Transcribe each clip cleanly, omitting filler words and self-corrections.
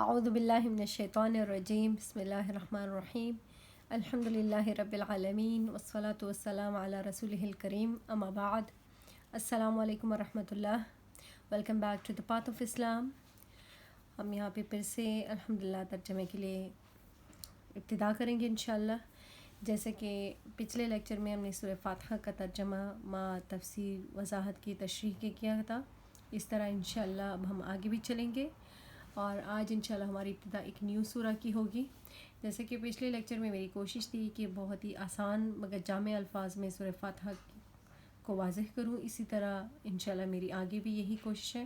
اعوذ باللہ من الشیطان الرجیم بسم اللہ الرحمن الرحیم الحمد للہ رب العالمین والصلاة والسلام علی رسولہ الکریم اما بعد السلام علیکم ورحمۃ اللہ. Welcome back to the path of Islam. ہم یہاں پہ پھر سے الحمدللہ ترجمے کے لیے ابتدا کریں گے انشاءاللہ. جیسے کہ پچھلے لیکچر میں ہم نے سورہ فاتحہ کا ترجمہ مع تفسیر وضاحت کی تشریح کے کیا تھا، اس طرح انشاءاللہ اب ہم آگے بھی چلیں گے. اور آج انشاءاللہ ہماری ابتدا ایک نیو سورہ کی ہوگی. جیسے کہ پچھلے لیکچر میں میری کوشش تھی کہ بہت ہی آسان مگر جامع الفاظ میں سورہ فاتحہ کو واضح کروں، اسی طرح انشاءاللہ میری آگے بھی یہی کوشش ہے.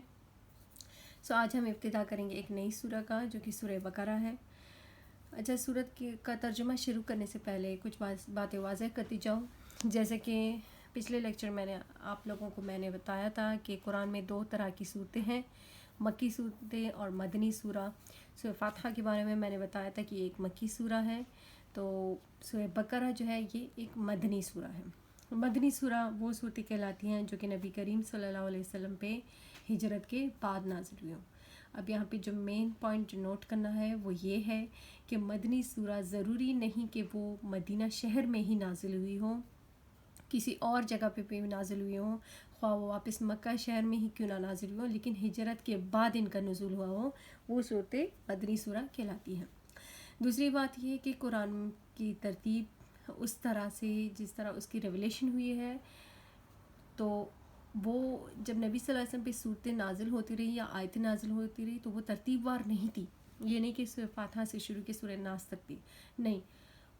آج ہم ابتدا کریں گے ایک نئی سورہ کا جو کہ سورہ بقرہ ہے. اچھا، سورت کا ترجمہ شروع کرنے سے پہلے کچھ باتیں واضح کرتی جاؤں. جیسے کہ پچھلے لیکچر میں آپ لوگوں کو بتایا تھا کہ قرآن میں دو طرح کی صورتیں ہیں، مکی صورتیں اور مدنی سورہ. سورہ فاتحہ کے بارے میں نے بتایا تھا کہ یہ ایک مکی سورہ ہے، تو سورہ بقرہ جو ہے یہ ایک مدنی سورہ ہے. مدنی سورہ وہ صورتیں کہلاتی ہیں جو کہ نبی کریم صلی اللہ علیہ وسلم پہ ہجرت کے بعد نازل ہوئی ہوں. اب یہاں پہ جو مین پوائنٹ جو نوٹ کرنا ہے وہ یہ ہے کہ مدنی سورہ ضروری نہیں کہ وہ مدینہ شہر میں ہی نازل ہوئی ہوں، کسی اور جگہ پہ بھی نازل ہوئی ہوں، خواہ وہ واپس مکہ شہر میں ہی کیوں نہ نازل ہوئی ہوں، لیکن ہجرت کے بعد ان کا نزول ہوا ہو، وہ صورتیں مدنی سورہ کہلاتی ہیں. دوسری بات یہ کہ قرآن کی ترتیب اس طرح سے جس طرح اس کی ریویلیشن ہوئی ہے، تو وہ جب نبی صلی اللہ علیہ وسلم پہ صورتیں نازل ہوتی رہی یا آیتیں نازل ہوتی رہی تو وہ ترتیب وار نہیں تھی. یہ نہیں کہ سورہ فاتحہ سے شروع کی سورہ ناس تک تھی، نہیں،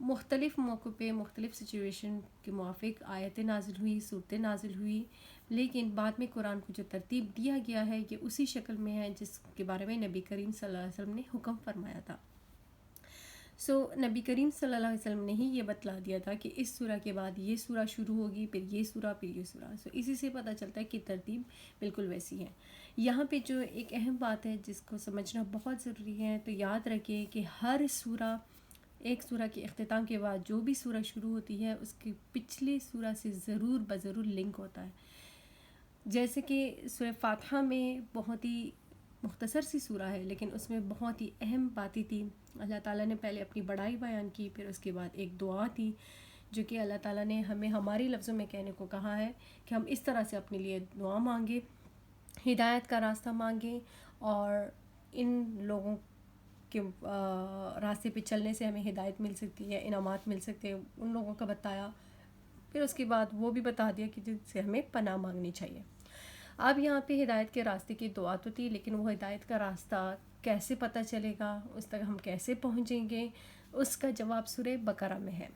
مختلف موقع پہ مختلف سچویشن کے موافق آیتیں نازل ہوئی، صورتیں نازل ہوئی، لیکن بعد میں قرآن کو جو ترتیب دیا گیا ہے یہ اسی شکل میں ہے جس کے بارے میں نبی کریم صلی اللہ علیہ وسلم نے حکم فرمایا تھا. نبی کریم صلی اللہ علیہ وسلم نے ہی یہ بتلا دیا تھا کہ اس سورہ کے بعد یہ سورہ شروع ہوگی، پھر یہ سورہ، پھر یہ سورہ. اسی سے پتہ چلتا ہے کہ ترتیب بالکل ویسی ہے. یہاں پہ جو ایک اہم بات ہے جس کو سمجھنا بہت ضروری ہے، تو یاد رکھیں کہ ہر سورہ، ایک سورہ کے اختتام کے بعد جو بھی سورہ شروع ہوتی ہے اس کی پچھلی سورہ سے ضرور بضرور لنک ہوتا ہے. جیسے کہ سورہ فاتحہ میں بہت ہی مختصر سی سورہ ہے لیکن اس میں بہت ہی اہم باتیں تھیں. اللہ تعالیٰ نے پہلے اپنی بڑائی بیان کی، پھر اس کے بعد ایک دعا تھی جو کہ اللہ تعالیٰ نے ہمیں ہماری لفظوں میں کہنے کو کہا ہے کہ ہم اس طرح سے اپنے لیے دعا مانگیں، ہدایت کا راستہ مانگیں، اور ان لوگوں کے راستے پہ چلنے سے ہمیں ہدایت مل سکتی ہے، انعامات مل سکتے ہیں، ان لوگوں کا بتایا. پھر اس کے بعد وہ بھی بتا دیا کہ جن سے ہمیں پناہ مانگنی چاہیے. اب یہاں پہ ہدایت کے راستے کی دعا تو تھی، لیکن وہ ہدایت کا راستہ کیسے پتہ چلے گا، اس تک ہم کیسے پہنچیں گے، اس کا جواب سورہ بقرہ میں ہے.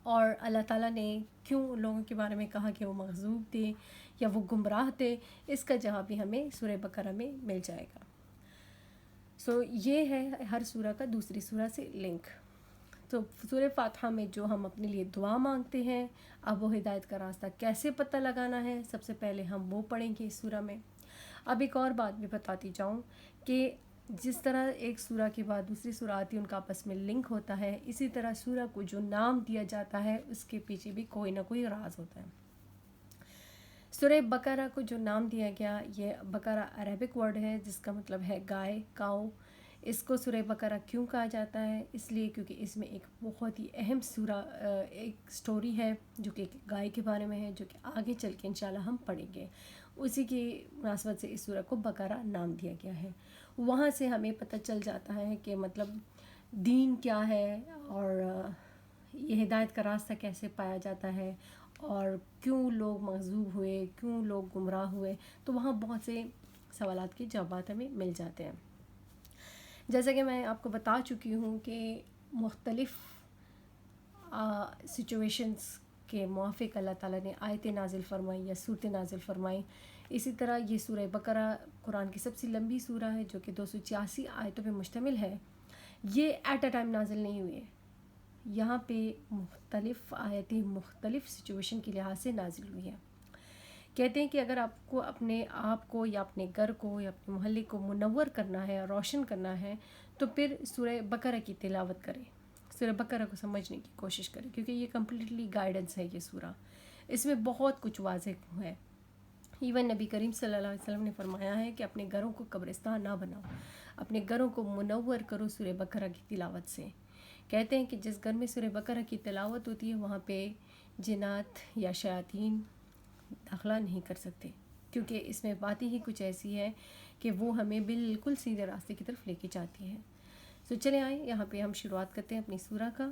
اور اللہ تعالیٰ نے کیوں ان لوگوں کے بارے میں کہا کہ وہ مغضوب تھے یا وہ گمراہ تھے، اس کا جواب بھی ہمیں سورہ بقرہ میں مل جائے گا. یہ ہے ہر سورہ کا دوسری سورہ سے لنک. تو سورہ فاتحہ میں جو ہم اپنے لیے دعا مانگتے ہیں، اب وہ ہدایت کا راستہ کیسے پتہ لگانا ہے، سب سے پہلے ہم وہ پڑھیں گے اس سورہ میں. اب ایک اور بات بھی بتاتی جاؤں کہ جس طرح ایک سورہ کے بعد دوسری سورہ آتی ہے ان کا آپس میں لنک ہوتا ہے، اسی طرح سورہ کو جو نام دیا جاتا ہے اس کے پیچھے بھی کوئی نہ کوئی راز ہوتا ہے. سورہ بقرہ کو جو نام دیا گیا، یہ بقرہ عربک ورڈ ہے جس کا مطلب ہے گائے، کاؤ. اس کو سورہ بقرہ کیوں کہا جاتا ہے؟ اس لیے کیونکہ اس میں ایک بہت ہی اہم سورہ، ایک سٹوری ہے جو کہ گائے کے بارے میں ہے، جو کہ آگے چل کے انشاءاللہ ہم پڑھیں گے. اسی کی مناسبت سے اس سورہ کو بقرہ نام دیا گیا ہے. وہاں سے ہمیں پتہ چل جاتا ہے کہ مطلب دین کیا ہے، اور یہ ہدایت کا راستہ کیسے پایا جاتا ہے، اور کیوں لوگ مغضوب ہوئے، کیوں لوگ گمراہ ہوئے. تو وہاں بہت سے سوالات کے جوابات ہمیں مل جاتے ہیں. جیسا کہ میں آپ کو بتا چکی ہوں کہ مختلف سچویشنز کے موافق اللہ تعالیٰ نے آیتیں نازل فرمائی یا صورتیں نازل فرمائی. اسی طرح یہ سورہ بقرہ قرآن کی سب سے لمبی سورہ ہے جو کہ 286 آیتوں پہ مشتمل ہے. یہ ایٹ اے ٹائم نازل نہیں ہوئی ہے، یہاں پہ مختلف آیتیں مختلف سچویشن کے لحاظ سے نازل ہوئی ہیں. کہتے ہیں کہ اگر آپ کو اپنے آپ کو یا اپنے گھر کو یا اپنے محلے کو منور کرنا ہے، روشن کرنا ہے، تو پھر سورہ بقرہ کی تلاوت کریں، سورہ بقرہ کو سمجھنے کی کوشش کریں، کیونکہ یہ کمپلیٹلی گائیڈنس ہے. یہ سورہ، اس میں بہت کچھ واضح ہے. ایون نبی کریم صلی اللہ علیہ وسلم نے فرمایا ہے کہ اپنے گھروں کو قبرستان نہ بناؤ. اپنے گھروں کو منور کرو سورہ بقرہ کی تلاوت سے۔ کہتے ہیں کہ جس گھر میں سورہ بقرہ کی تلاوت ہوتی ہے وہاں پہ جنات یا شیاطین داخلہ نہیں کر سکتے، کیونکہ اس میں باتیں ہی کچھ ایسی ہے کہ وہ ہمیں بالکل سیدھے راستے کی طرف لے کے جاتی ہے۔ تو چلے آئیں یہاں پہ ہم شروعات کرتے ہیں اپنی سورہ کا۔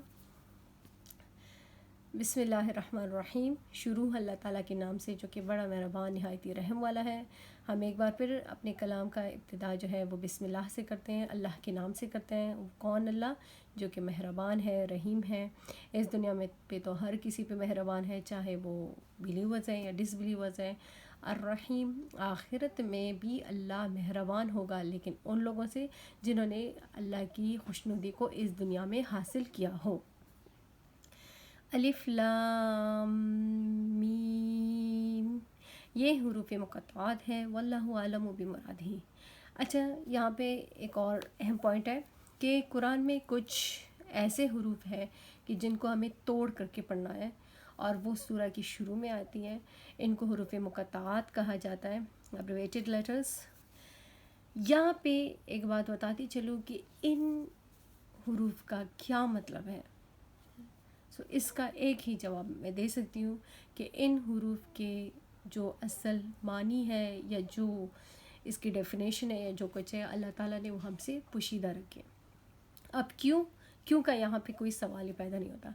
بسم اللہ الرحمن الرحیم۔ شروع اللہ تعالیٰ کے نام سے جو کہ بڑا مہربان نہایت رحم والا ہے۔ ہم ایک بار پھر اپنے کلام کا ابتدا جو ہے وہ بسم اللہ سے کرتے ہیں، اللہ کے نام سے کرتے ہیں۔ وہ کون؟ اللہ جو کہ مہربان ہے، رحیم ہے۔ اس دنیا میں پہ تو ہر کسی پہ مہربان ہے، چاہے وہ بلیورز ہیں یا ڈس بلیورز ہیں۔ الرحیم، آخرت میں بھی اللہ مہربان ہوگا، لیکن ان لوگوں سے جنہوں نے اللہ کی خوشنودی کو اس دنیا میں حاصل کیا ہو۔ الف لام میم، یہ حروف مقطعات ہے، واللہ عالم بمرادہ۔ اچھا، یہاں پہ ایک اور اہم پوائنٹ ہے کہ قرآن میں کچھ ایسے حروف ہیں کہ جن کو ہمیں توڑ کر کے پڑھنا ہے، اور وہ سورہ کی شروع میں آتی ہیں۔ ان کو حروف مقطعات کہا جاتا ہے، ابریویٹڈ لیٹرز۔ یہاں پہ ایک بات بتاتی چلوں کہ ان حروف کا کیا مطلب ہے۔ اس کا ایک ہی جواب میں دے سکتی ہوں کہ ان حروف کے جو اصل معنی ہے یا جو اس کی ڈیفینیشن ہے یا جو کچھ ہے، اللہ تعالیٰ نے وہ ہم سے پوشیدہ رکھے۔ اب کیوں کا یہاں پہ کوئی سوال ہی پیدا نہیں ہوتا۔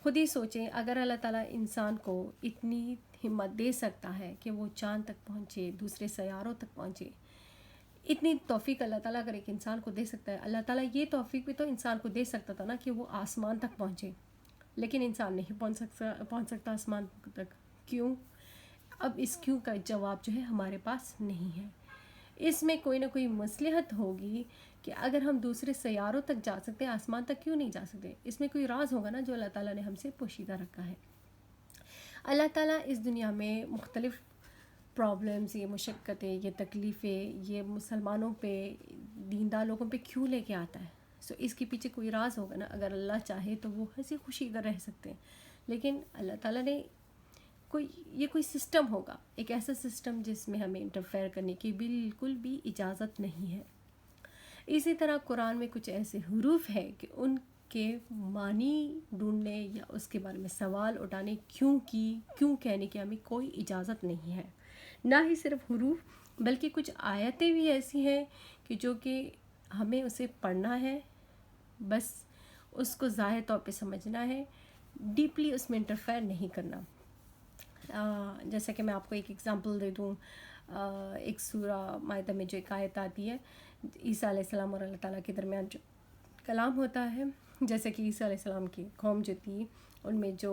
خود ہی سوچیں، اگر اللہ تعالیٰ انسان کو اتنی ہمت دے سکتا ہے کہ وہ چاند تک پہنچے، دوسرے سیاروں تک پہنچے، اتنی توفیق اللہ تعالیٰ اگر ایک انسان کو دے سکتا ہے، اللہ تعالیٰ یہ توفیق بھی تو انسان کو دے سکتا تھا نا کہ وہ آسمان تک پہنچے، لیکن انسان نہیں پہنچ سکتا آسمان تک۔ کیوں؟ اب اس کیوں کا جواب جو ہے ہمارے پاس نہیں ہے۔ اس میں کوئی نہ کوئی مصلحت ہوگی کہ اگر ہم دوسرے سیاروں تک جا سکتے ہیں، آسمان تک کیوں نہیں جا سکتے؟ اس میں کوئی راز ہوگا نا جو اللہ تعالیٰ نے ہم سے پوشیدہ رکھا ہے۔ اللہ تعالیٰ اس دنیا میں مختلف پرابلمز، یہ مشقتیں، یہ تکلیفیں، یہ مسلمانوں پہ، دیندار لوگوں پہ کیوں لے کے آتا ہے؟ اس کے پیچھے کوئی راز ہوگا نا۔ اگر اللہ چاہے تو وہ ہنسی خوشی ادھر رہ سکتے ہیں، لیکن اللہ تعالیٰ نے کوئی سسٹم ہوگا، ایک ایسا سسٹم جس میں ہمیں انٹرفیئر کرنے کی بالکل بھی اجازت نہیں ہے۔ اسی طرح قرآن میں کچھ ایسے حروف ہیں کہ ان کے معنی ڈھونڈنے یا اس کے بارے میں سوال اٹھانے، کیوں کہنے کی ہمیں کوئی اجازت نہیں ہے۔ نہ ہی صرف حروف بلکہ کچھ آیتیں بھی ایسی ہیں کہ جو کہ ہمیں اسے پڑھنا ہے، بس اس کو ظاہر طور پہ سمجھنا ہے، ڈیپلی اس میں انٹرفیئر نہیں کرنا۔ جیسا کہ میں آپ کو ایک ایگزامپل دے دوں، ایک سورہ مائدہ میں جو ایک آیت آتی ہے، عیسیٰ علیہ السلام اور اللہ تعالیٰ کے درمیان جو کلام ہوتا ہے، جیسے کہ عیسیٰ علیہ السلام کی قوم جو تھی، ان میں جو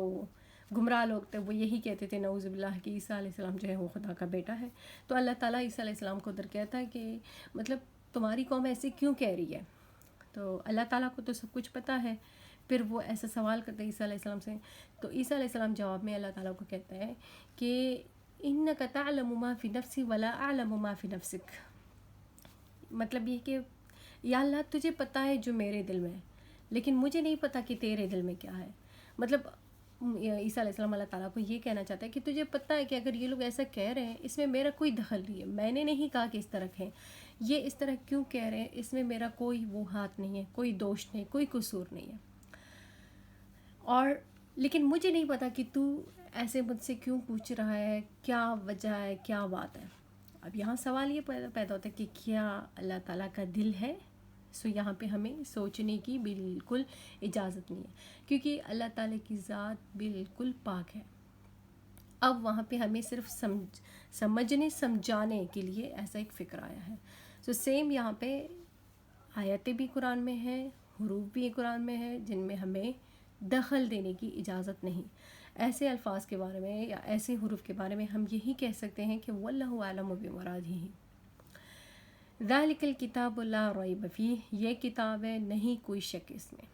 گمراہ لوگ تھے وہ یہی کہتے تھے نعوذ باللہ کہ عیسیٰ علیہ السلام جو ہے وہ خدا کا بیٹا ہے۔ تو اللہ تعالیٰ عیسیٰ علیہ السلام کو ادھر کہتا ہے کہ مطلب تمہاری قوم ایسے کیوں کہہ رہی ہے؟ تو اللہ تعالیٰ کو تو سب کچھ پتہ ہے۔ پھر وہ ایسا سوال کرتے ہیں عیسیٰ علیہ السلام سے، تو عیسیٰ علیہ السلام جواب میں اللہ تعالیٰ کو کہتا ہے کہ انک تعلم ما فی نفسی ولا اعلم ما فی نفسک۔ مطلب یہ کہ یا اللہ تجھے پتہ ہے جو میرے دل میں ہے، لیکن مجھے نہیں پتہ کہ تیرے دل میں کیا ہے۔ مطلب عیسیٰ علیہ السلام اللہ تعالیٰ کو یہ کہنا چاہتا ہے کہ تجھے پتہ ہے کہ اگر یہ لوگ ایسا کہہ رہے ہیں اس میں میرا کوئی دخل نہیں ہے، میں نے نہیں کہا کہ اس طرح کہیں، یہ اس طرح کیوں کہہ رہے ہیں اس میں میرا کوئی وہ ہاتھ نہیں ہے، کوئی دوش نہیں، کوئی قصور نہیں ہے، اور لیکن مجھے نہیں پتہ کہ تو ایسے مجھ سے کیوں پوچھ رہا ہے، کیا وجہ ہے، کیا بات ہے۔ اب یہاں سوال یہ پیدا ہوتا ہے کہ کیا اللہ تعالیٰ کا دل ہے؟ یہاں پہ ہمیں سوچنے کی بالکل اجازت نہیں ہے، کیونکہ اللہ تعالیٰ کی ذات بالکل پاک ہے۔ اب وہاں پہ ہمیں صرف سمجھانے کے لیے ایسا ایک فکر آیا ہے۔ سیم یہاں پہ آیتیں بھی قرآن میں ہیں، حروف بھی قرآن میں ہیں جن میں ہمیں دخل دینے کی اجازت نہیں۔ ایسے الفاظ کے بارے میں یا ایسے حروف کے بارے میں ہم یہی کہہ سکتے ہیں کہ واللہ اعلم بمرادہ۔ ذالک الکتاب لا ریب فیہ، یہ کتاب ہے نہیں کوئی شک اس میں۔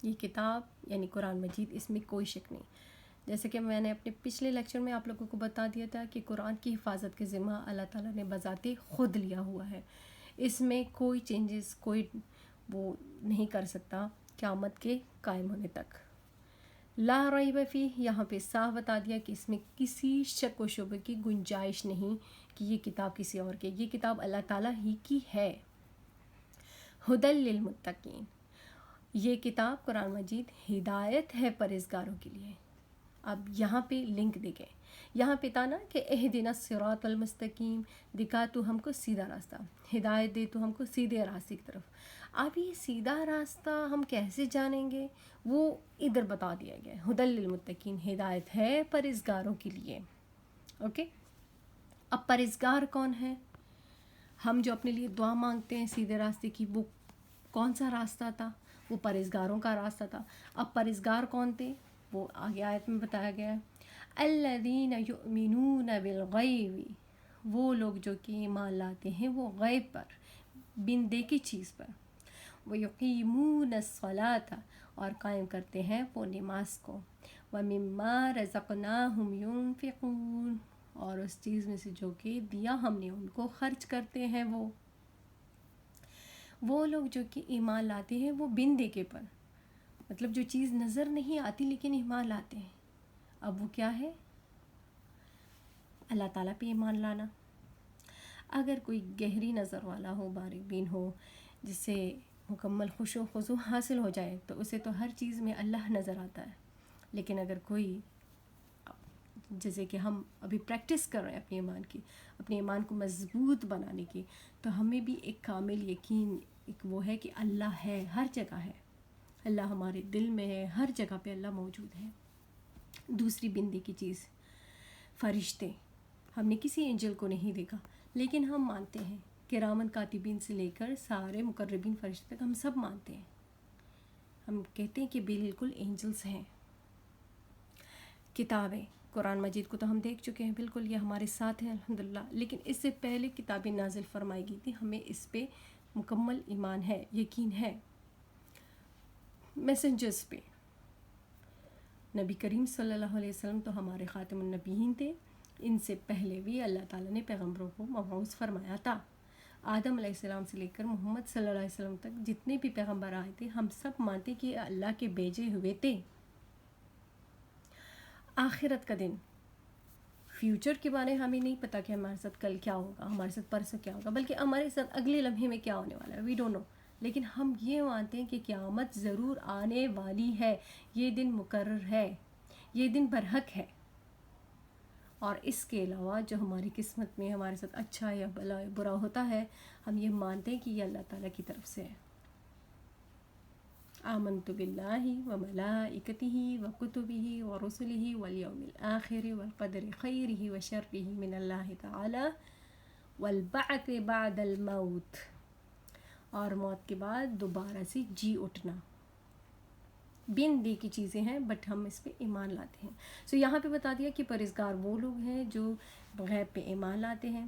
یہ کتاب یعنی قرآن مجید، اس میں کوئی شک نہیں۔ جیسے کہ میں نے اپنے پچھلے لیکچر میں آپ لوگوں کو بتا دیا تھا کہ قرآن کی حفاظت کے ذمہ اللہ تعالیٰ نے بذات خود لیا ہوا ہے، اس میں کوئی چینجز کوئی وہ نہیں کر سکتا قیامت کے قائم ہونے تک۔ لا ریب فیہ یہاں پہ صاف بتا دیا کہ اس میں کسی شک و شبہ کی گنجائش نہیں کہ یہ کتاب کسی اور کی، یہ کتاب اللہ تعالیٰ ہی کی ہے۔ ہدل للمتقین، یہ کتاب قرآن مجید ہدایت ہے پرہیزگاروں کے لیے۔ اب یہاں پہ لنک دیکھیں، یہاں پہ تھا نا کہ اہدنا الصراط المستقیم، دکھا تو ہم کو سیدھا راستہ، ہدایت دے تو ہم کو سیدھے راستے کی طرف۔ اب یہ سیدھا راستہ ہم کیسے جانیں گے، وہ ادھر بتا دیا گیا ہے، ہدل للمتقین، ہدایت ہے پرہیزگاروں کے لیے۔ اوکے، اب پرہیزگار کون ہے؟ ہم جو اپنے لیے دعا مانگتے ہیں سیدھے راستے کی، وہ کون سا راستہ تھا؟ وہ پرہیزگاروں کا راستہ تھا۔ اب پرہیزگار کون تھے؟ وہ آگے آیت میں بتایا گیا ہے، الذین یؤمنون بالغیب، وہ لوگ جو کہ ایمان لاتے ہیں وہ غیب پر، بن دیکھی چیز پر، ویقیمون الصلاۃ، اور قائم کرتے ہیں وہ نماز کو، ومما رزقناہم ینفقون، اور اس چیز میں سے جو کہ دیا ہم نے ان کو خرچ کرتے ہیں۔ وہ لوگ جو کہ ایمان لاتے ہیں وہ بن دیکھے پر، مطلب جو چیز نظر نہیں آتی لیکن ایمان لاتے ہیں۔ اب وہ کیا ہے؟ اللہ تعالیٰ پہ ایمان لانا۔ اگر کوئی گہری نظر والا ہو، باریک بین ہو، جس سے مکمل خشوع و خضوع حاصل ہو جائے، تو اسے تو ہر چیز میں اللہ نظر آتا ہے۔ لیکن اگر کوئی، جیسے کہ ہم ابھی پریکٹس کر رہے ہیں اپنے ایمان کو مضبوط بنانے کی، تو ہمیں بھی ایک کامل یقین، ایک وہ ہے کہ اللہ ہے، ہر جگہ ہے، اللہ ہمارے دل میں ہے، ہر جگہ پہ اللہ موجود ہے۔ دوسری بندی کی چیز، فرشتے، ہم نے کسی اینجل کو نہیں دیکھا لیکن ہم مانتے ہیں، کرامن کاتبین سے لے کر سارے مقربین فرشتے تک ہم سب مانتے ہیں، ہم کہتے ہیں کہ بالکل اینجلز ہیں۔ کتابیں، قرآن مجید کو تو ہم دیکھ چکے ہیں، بالکل یہ ہمارے ساتھ ہیں الحمدللہ، لیکن اس سے پہلے کتابیں نازل فرمائی گئی تھی، ہمیں اس پہ مکمل ایمان ہے، یقین ہے۔ میسنجرز پہ، نبی کریم صلی اللہ علیہ وسلم تو ہمارے خاتم النبیین تھے، ان سے پہلے بھی اللہ تعالیٰ نے پیغمبروں کو مبعوث فرمایا تھا۔ آدم علیہ السلام سے لے کر محمد صلی اللہ علیہ وسلم تک جتنے بھی پیغمبر آئے تھے، ہم سب مانتے کہ اللہ کے بھیجے ہوئے تھے۔ آخرت کا دن، فیوچر کے بارے ہمیں نہیں پتہ کہ ہمارے ساتھ کل کیا ہوگا، ہمارے ساتھ پرسوں کیا ہوگا، بلکہ ہمارے ساتھ اگلے لمحے میں کیا ہونے والا ہے، وی ڈونٹ نو، لیکن ہم یہ مانتے ہیں کہ قیامت ضرور آنے والی ہے، یہ دن مقرر ہے، یہ دن برحق ہے۔ اور اس کے علاوہ جو ہماری قسمت میں ہمارے ساتھ اچھا یا بلا برا ہوتا ہے، ہم یہ مانتے ہیں کہ یہ اللہ تعالیٰ کی طرف سے ہے۔ آمنت باللہ وملائکتہ وکتبہ ورسلہ والیوم الآخر والقدر خیرہ وشرہ من اللہ تعالی والبعث بعد الموت، اور موت کے بعد دوبارہ سے جی اٹھنا۔ بن دی کی چیزیں ہیں بٹ ہم اس پہ ایمان لاتے ہیں۔ سو یہاں پہ بتا دیا کہ پرہیزگار وہ لوگ ہیں جو غیب پہ ایمان لاتے ہیں۔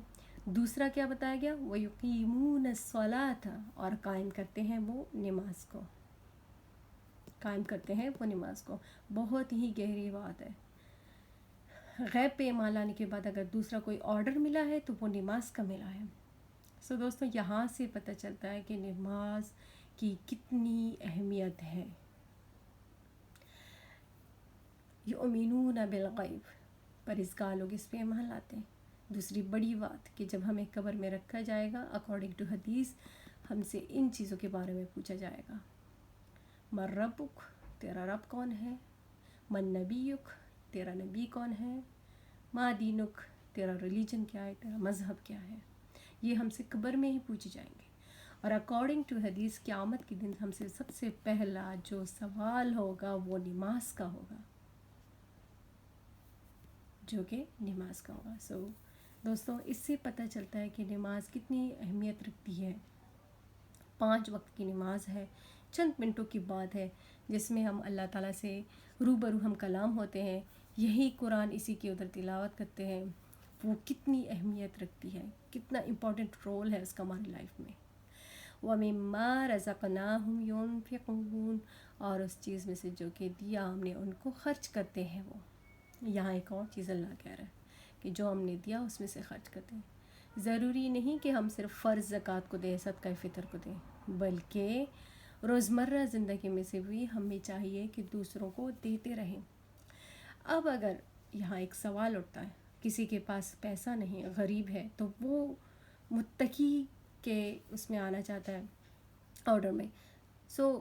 دوسرا کیا بتایا گیا؟ وَيُقِيمُونَ الصَّلَاةَ، اور قائم کرتے ہیں وہ نماز کو، قائم کرتے ہیں وہ نماز کو۔ بہت ہی گہری بات ہے۔ غیب پہ ایمان لانے کے بعد اگر دوسرا کوئی آرڈر ملا ہے تو وہ نماز کا ملا ہے۔ سو دوستو، یہاں سے پتہ چلتا ہے کہ نماز کی کتنی اہمیت ہے۔ یؤمنون بالغیب، پرہیزگار لوگ اس پہ ایمان لاتے ہیں۔ دوسری بڑی بات کہ جب ہمیں قبر میں رکھا جائے گا، اکارڈنگ ٹو حدیث ہم سے ان چیزوں کے بارے میں پوچھا جائے گا۔ من ربک، تیرا رب کون ہے؟ من نبیک، تیرا نبی کون ہے؟ ما دینک، تیرا ریلیجن کیا ہے، تیرا مذہب کیا ہے؟ یہ ہم سے قبر میں ہی پوچھے جائیں گے۔ اور اکارڈنگ ٹو حدیث قیامت کے دن ہم سے سب سے پہلا جو سوال ہوگا وہ نماز کا ہوگا، جو کہ نماز کا ہوگا۔ سو دوستوں، اس سے پتہ چلتا ہے کہ نماز کتنی اہمیت رکھتی ہے۔ 5 وقت کی نماز ہے، چند منٹوں کی بات ہے جس میں ہم اللہ تعالیٰ سے روبرو ہم کلام ہوتے ہیں، یہی قرآن اسی کے ادھر تلاوت کرتے ہیں، وہ کتنی اہمیت رکھتی ہے، کتنا امپورٹنٹ رول ہے اس کا ہماری لائف میں۔ وَمِمَّا رَزَقْنَاهُمْ يُنْفِقُونَ، اور اس چیز میں سے جو کہ دیا ہم نے ان کو خرچ کرتے ہیں وہ۔ یہاں ایک اور چیز اللہ کہہ رہا ہے کہ جو ہم نے دیا اس میں سے خرچ کرتے ہیں۔ ضروری نہیں کہ ہم صرف فرض زکوٰۃ کو دیں، صدقہ فطر کو دیں، بلکہ روزمرہ زندگی میں سے بھی ہمیں چاہیے کہ دوسروں کو دیتے رہیں۔ اب اگر یہاں ایک سوال اٹھتا ہے، کسی کے پاس پیسہ نہیں، غریب ہے، تو وہ متقی کے اس میں آنا چاہتا ہے، آرڈر میں. So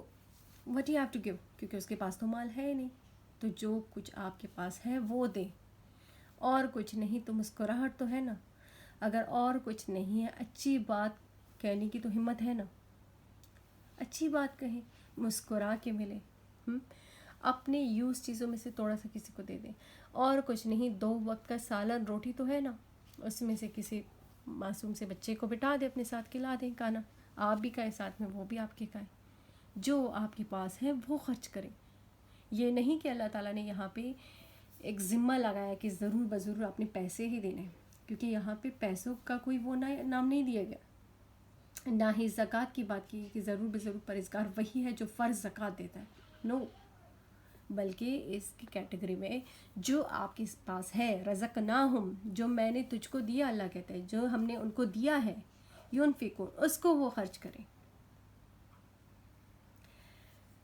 what you have to give, کیونکہ اس کے پاس تو مال ہے نہیں، تو جو کچھ آپ کے پاس ہے وہ دیں، اور کچھ نہیں تو مسکراہٹ تو ہے نا. اگر اور کچھ نہیں ہے، اچھی بات کہنے کی تو ہمت ہے نا، اچھی بات کہیں، مسکرا کے ملے. اپنے یوز چیزوں میں سے تھوڑا سا کسی کو دے دیں. اور کچھ نہیں، 2 وقت کا سالن روٹی تو ہے نا، اس میں سے کسی معصوم سے بچے کو بٹھا دیں اپنے ساتھ، کھلا دیں کھانا، آپ بھی کھائیں ساتھ میں، وہ بھی آپ کے کھائیں. جو آپ کے پاس ہے وہ خرچ کریں. یہ نہیں کہ اللہ تعالیٰ نے یہاں پہ ایک ذمہ لگایا کہ ضرور بضرور آپ نے پیسے ہی دینے، کیونکہ یہاں پہ پیسوں کا کوئی وہ نام نہیں دیا گیا. نہ ہی زکوٰۃ کی بات کی کہ ضرور بضرور پرہیزگار وہی ہے جو فرض زکوٰۃ دیتا ہے، نو. بلکہ اس کی کیٹیگری میں جو آپ کے پاس ہے، رزقناہم، جو میں نے تجھ کو دیا، اللہ کہتا ہے جو ہم نے ان کو دیا ہے، ينفقون، اس کو وہ خرچ کریں.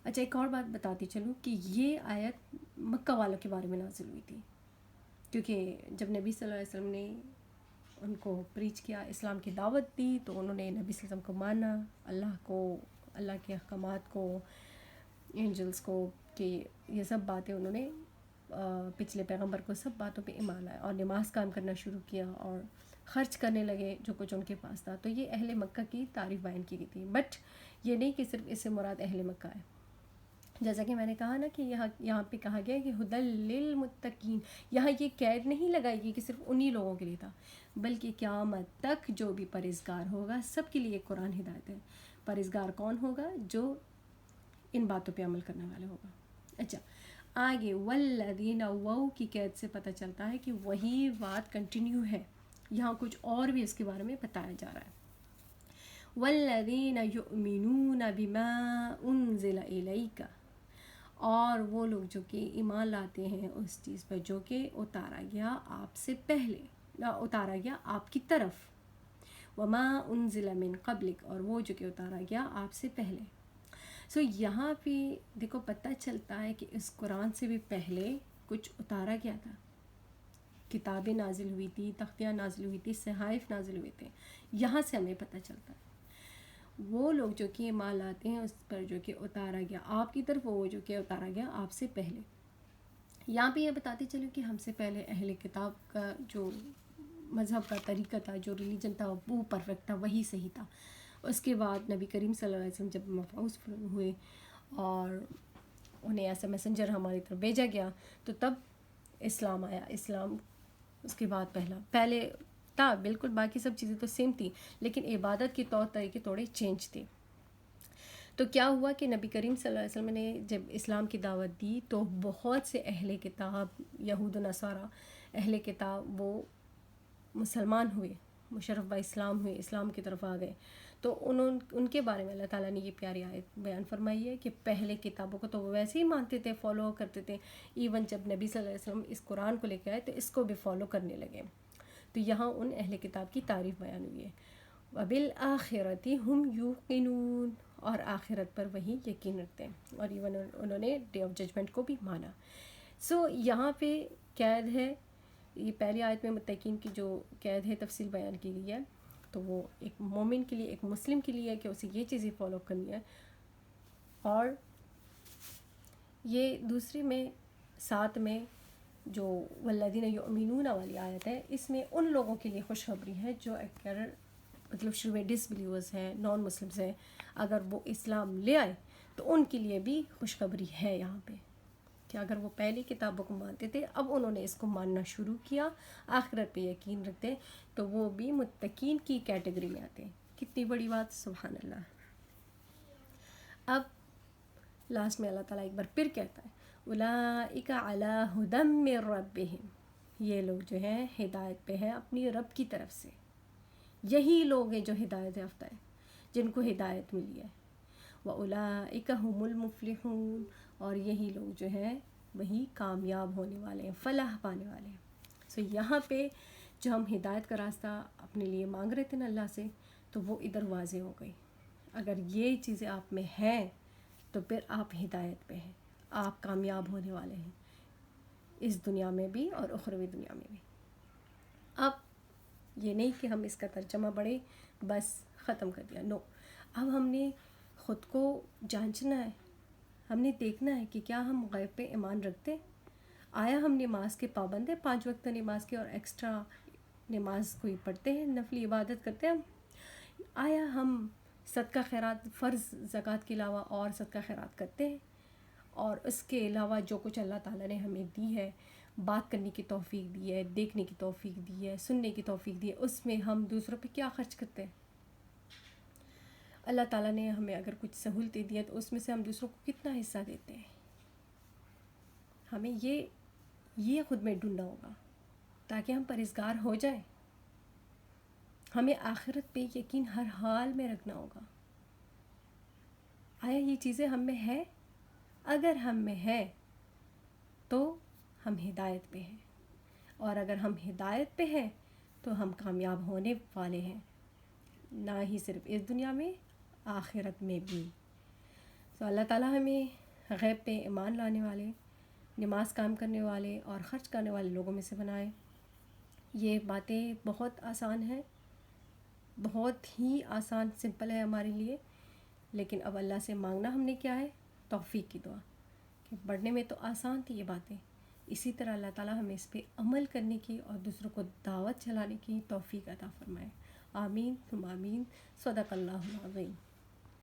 اچھا ایک اور بات بتاتی چلوں کہ یہ آیت مکہ والوں کے بارے میں نازل ہوئی تھی، کیونکہ جب نبی صلی اللہ علیہ وسلم نے ان کو پریچ کیا، اسلام کی دعوت دی، تو انہوں نے نبی صلی اللہ علیہ وسلم کو مانا، اللہ کو، اللہ کے احکامات کو، اینجلز کو، کہ یہ سب باتیں انہوں نے پچھلے پیغمبر کو سب باتوں پہ ایمان لایا، اور نماز قائم کرنا شروع کیا، اور خرچ کرنے لگے جو کچھ ان کے پاس تھا. تو یہ اہل مکہ کی تعریف بیان کی گئی تھی. بٹ یہ نہیں کہ صرف اس سے مراد اہل مکہ ہے، جیسا کہ میں نے کہا نا کہ یہاں پہ کہا گیا کہ ہدی للمتقین. یہاں یہ قید نہیں لگائی گئی کہ صرف انہی لوگوں کے لیے تھا، بلکہ قیامت تک جو بھی پرہیزگار ہوگا سب کے لیے قرآن ہدایت ہے. پرہیزگار کون ہوگا؟ جو ان باتوں پہ عمل کرنے والا ہوگا. اچھا آگے والذین، واو کی قید سے پتہ چلتا ہے کہ وہی بات کنٹینیو ہے، یہاں کچھ اور بھی اس کے بارے میں بتایا جا رہا ہے. والذین یؤمنون بما انزل الیک، اور وہ لوگ جو کہ ایمان لاتے ہیں اس چیز پر جو کہ اتارا گیا آپ سے پہلے، اتارا گیا آپ کی طرف. وما انزل من قبلک، اور وہ جو کہ اتارا گیا آپ سے پہلے. سو یہاں پہ دیکھو پتہ چلتا ہے کہ اس قرآن سے بھی پہلے کچھ اتارا گیا تھا، کتابیں نازل ہوئی تھی، تختیاں نازل ہوئی تھی، صحائف نازل ہوئے تھے. یہاں سے ہمیں پتہ چلتا ہے وہ لوگ جو کہ ایمان لاتے ہیں اس پر جو کہ اتارا گیا آپ کی طرف، وہ جو کہ اتارا گیا آپ سے پہلے. یہاں پہ یہ بتاتے چلو کہ ہم سے پہلے اہل کتاب کا جو مذہب کا طریقہ تھا، جو ریلیجن تھا، وہ پرفیکٹ تھا، وہی صحیح تھا. اس کے بعد نبی کریم صلی اللہ علیہ وسلم جب مبعوث ہوئے اور انہیں ایسا میسنجر ہماری طرف بھیجا گیا، تو تب اسلام آیا. اسلام اس کے بعد پہلے تھا بالکل، باقی سب چیزیں تو سیم تھی، لیکن عبادت کے طور طریقے تھوڑے چینج تھے. تو کیا ہوا کہ نبی کریم صلی اللہ علیہ وسلم نے جب اسلام کی دعوت دی تو بہت سے اہل کتاب، یہود و نصارہ اہل کتاب، وہ مسلمان ہوئے، مشرف با اسلام ہوئے، اسلام کی طرف آ گئے. تو ان کے بارے میں اللہ تعالیٰ نے یہ پیاری آیت بیان فرمائی ہے کہ پہلے کتابوں کو تو وہ ویسے ہی مانتے تھے، فالو کرتے تھے، ایون جب نبی صلی اللہ علیہ وسلم اس قرآن کو لے کے آئے تو اس کو بھی فالو کرنے لگے. تو یہاں ان اہل کتاب کی تعریف بیان ہوئی ہے. وبالآخرۃ ہم یوقنون، اور آخرت پر وہی یقین رکھتے ہیں، اور ایون انہوں نے ڈے آف ججمنٹ کو بھی مانا. سو یہاں پہ قید ہے، یہ پہلی آیت میں متقین کی جو قید ہے تفصیل بیان کی گئی ہے، تو وہ ایک مومن کے لیے، ایک مسلم کے لیے ہے کہ اسے یہ چیزیں فالو کرنی ہے. اور یہ دوسری میں ساتھ میں جو والذین یؤمنون والی آیت ہے، اس میں ان لوگوں کے لیے خوشخبری ہے جو اگر مطلب شروع ڈس بلیورز ہیں، نان مسلمز ہیں، اگر وہ اسلام لے آئے تو ان کے لیے بھی خوشخبری ہے یہاں پہ کہ اگر وہ پہلی کتابوں کو مانتے تھے، اب انہوں نے اس کو ماننا شروع کیا، آخرت پہ یقین رکھتے ہیں، تو وہ بھی متقین کی کیٹیگری میں آتے ہیں. کتنی بڑی بات، سبحان اللہ. اب لاسٹ میں اللہ تعالیٰ ایک بار پھر کہتا ہے اولئک علی ھدی من ربہم، یہ لوگ جو ہیں ہدایت پہ ہیں اپنی رب کی طرف سے. یہی لوگ ہیں جو ہدایت یافتہ ہیں، جن کو ہدایت ملی ہے. وَأُولَئِكَ هُمُ الْمُفْلِحُونَ، اور یہی لوگ جو ہیں وہی کامیاب ہونے والے ہیں، فلاح پانے والے ہیں. سو یہاں پہ جو ہم ہدایت کا راستہ اپنے لیے مانگ رہے تھے نا اللہ سے، تو وہ ادھر واضح ہو گئی. اگر یہ چیزیں آپ میں ہیں تو پھر آپ ہدایت پہ ہیں، آپ کامیاب ہونے والے ہیں اس دنیا میں بھی اور اخروی دنیا میں بھی. اب یہ نہیں کہ ہم اس کا ترجمہ پڑھیں بس ختم کر دیا، نو. اب ہم نے خود کو جانچنا ہے، ہم نے دیکھنا ہے کہ کیا ہم غیب پہ ایمان رکھتے ہیں، آیا ہم نماز کے پابند ہیں، 5 وقت نماز کے اور ایکسٹرا نماز کوئی پڑھتے ہیں، نفلی عبادت کرتے ہیں، آیا ہم صدقہ خیرات فرض زکوٰۃ کے علاوہ اور صدقہ خیرات کرتے ہیں، اور اس کے علاوہ جو کچھ اللہ تعالیٰ نے ہمیں دی ہے، بات کرنے کی توفیق دی ہے، دیکھنے کی توفیق دی ہے، سننے کی توفیق دی ہے، اس میں ہم دوسروں پہ کیا خرچ کرتے ہیں؟ اللہ تعالیٰ نے ہمیں اگر کچھ سہولتیں دی ہیں تو اس میں سے ہم دوسروں کو کتنا حصہ دیتے ہیں؟ ہمیں یہ خود میں ڈھونڈنا ہوگا تاکہ ہم پرہیزگار ہو جائیں. ہمیں آخرت پہ یقین ہر حال میں رکھنا ہوگا. آیا یہ چیزیں ہم میں ہے؟ اگر ہم میں ہے تو ہم ہدایت پہ ہیں، اور اگر ہم ہدایت پہ ہیں تو ہم کامیاب ہونے والے ہیں، نہ ہی صرف اس دنیا میں، آخرت میں بھی. تو اللہ تعالیٰ ہمیں غیب پہ ایمان لانے والے، نماز قائم کرنے والے اور خرچ کرنے والے لوگوں میں سے بنائے. یہ باتیں بہت آسان ہیں، بہت ہی آسان، سمپل ہے ہمارے لیے، لیکن اب اللہ سے مانگنا ہم نے کیا ہے؟ توفیق کی دعا. کہ پڑھنے میں تو آسان تھی یہ باتیں، اسی طرح اللہ تعالیٰ ہمیں اس پہ عمل کرنے کی اور دوسروں کو دعوت چلانے کی توفیق عطا فرمائے. آمین ثم آمین. صدق اللہ العظیم.